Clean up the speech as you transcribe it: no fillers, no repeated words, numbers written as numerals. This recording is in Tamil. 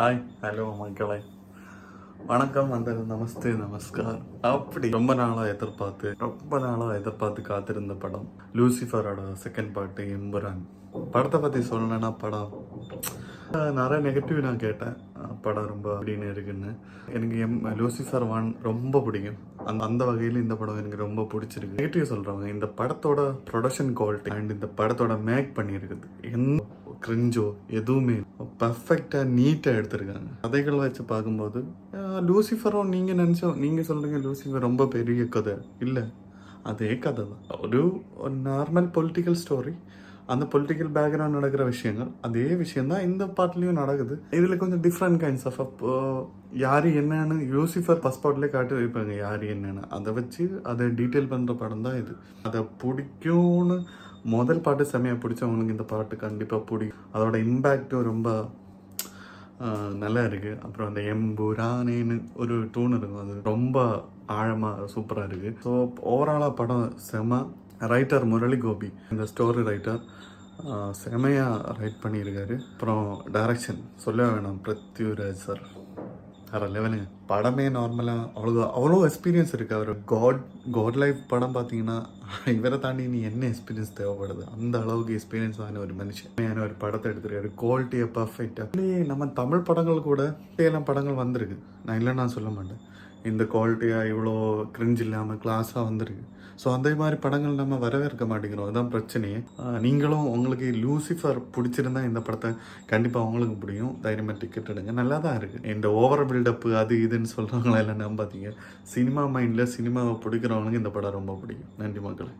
ஹாய் ஹலோ மக்களே, வணக்கம், வந்தது, நமஸ்தே, நமஸ்கார். அப்படி ரொம்ப நாளாக எதிர்பார்த்து காத்திருந்த படம் லூசிஃபரோட செகண்ட் பார்ட்டு எம்புரான். படத்தை பற்றி சொல்லணும்னா படம் நிறைய நெகட்டிவ் நான் கேட்டேன். படம் ரொம்ப அப்படின்னு இருக்குன்னு. எனக்கு லூசிஃபர் 1 ரொம்ப பிடிக்கும். அந்த வகையில் இந்த படம் எனக்கு ரொம்ப பிடிச்சிருக்கு. நெகட்டிவ் சொல்கிறவங்க இந்த படத்தோட ப்ரொடக்ஷன் குவாலிட்டி அண்ட் இந்த படத்தோட மேக் பண்ணியிருக்குது எந்த கிரிஞ்சோ எதுவுமே பர்ஃபெக்டாக நீட்டாக எடுத்திருக்காங்க. கதைகள் வச்சு பார்க்கும்போது லூசிஃபரும் நீங்கள் சொல்கிறீங்க லூசிஃபர் ரொம்ப பெரிய கதை இல்லை, அதே கதை தான். ஒரு நார்மல் பொலிட்டிக்கல் ஸ்டோரி, அந்த பொலிட்டிக்கல் பேக்ரவுண்ட் நடக்கிற விஷயங்கள் அதே விஷயந்தான் இந்த பாட்டுலேயும் நடக்குது. இதில் கொஞ்சம் டிஃப்ரெண்ட் கைண்ட்ஸ் ஆஃப் யார் என்னன்னு லூசிஃபர் ஃபர்ஸ்ட் பார்ட்லேயே காட்டி வைப்பாங்க யார் என்னன்னு. அதை வச்சு அதை டீட்டெயில் பண்ணுற படம் தான் இது. அதை பிடிக்கும்னு முதல் பாட்டு செம்மையாக பிடிச்சவங்களுக்கு இந்த பாட்டு கண்டிப்பாக பிடிக்கும். அதோட இம்பேக்டும் ரொம்ப நல்லா இருக்குது. அப்புறம் அந்த எம்புரானேன்னு ஒரு டூன் இருக்கும், அது ரொம்ப ஆழமாக சூப்பராக இருக்குது. ஸோ ஓவராலாக படம் செம. ரைட்டர் முரளி கோபி, இந்த ஸ்டோரி ரைட்டர் செமையாக ரைட் பண்ணியிருக்காரு. அப்புறம் டைரக்ஷன் சொல்ல வேணாம், பிருத்விராஜ் சார் வேறு லெவலுங்க. படமே நார்மலாக அவ்வளோ எக்ஸ்பீரியன்ஸ் இருக்குது. அவர் காட் லைஃப் படம் பார்த்தீங்கன்னா இவரை தாண்டி நீ என்ன எக்ஸ்பீரியன்ஸ் தேவைப்படுது, அந்த அளவுக்கு எக்ஸ்பீரியன்ஸ் ஆன ஒரு மனுஷன் ஒரு படத்தை எடுத்துருக்காரு. குவாலிட்டியை பர்ஃபெக்டாக. நம்ம தமிழ் படங்கள் கூட எல்லாம் படங்கள் வந்திருக்கு, நான் இல்லைன்னு நான் சொல்ல மாட்டேன். இந்த குவாலிட்டியாக இவ்வளோ கிரிஞ்ச் இல்லாமல் கிளாஸாக வந்திருக்கு. ஸோ அந்த மாதிரி படங்கள் நம்ம வரவேற்க மாட்டேங்கிறோம், அதுதான் பிரச்சனையே. நீங்களும் உங்களுக்கு லூசிஃபர் பிடிச்சிருந்தா இந்த படத்தை கண்டிப்பாக உங்களுக்கு பிடிக்கும். தைரியமாக டிக்கெட் எடுங்க, நல்லா தான் இருக்குது. இந்த ஓவர் பில்டப்பு அது இதுன்னு சொல்கிறவங்களெல்லாம் நம்பாதீங்க. சினிமா மைண்டில் சினிமாவை பிடிக்கிறவங்களுக்கு இந்த படம் ரொம்ப பிடிக்கும். நன்றி மக்களே.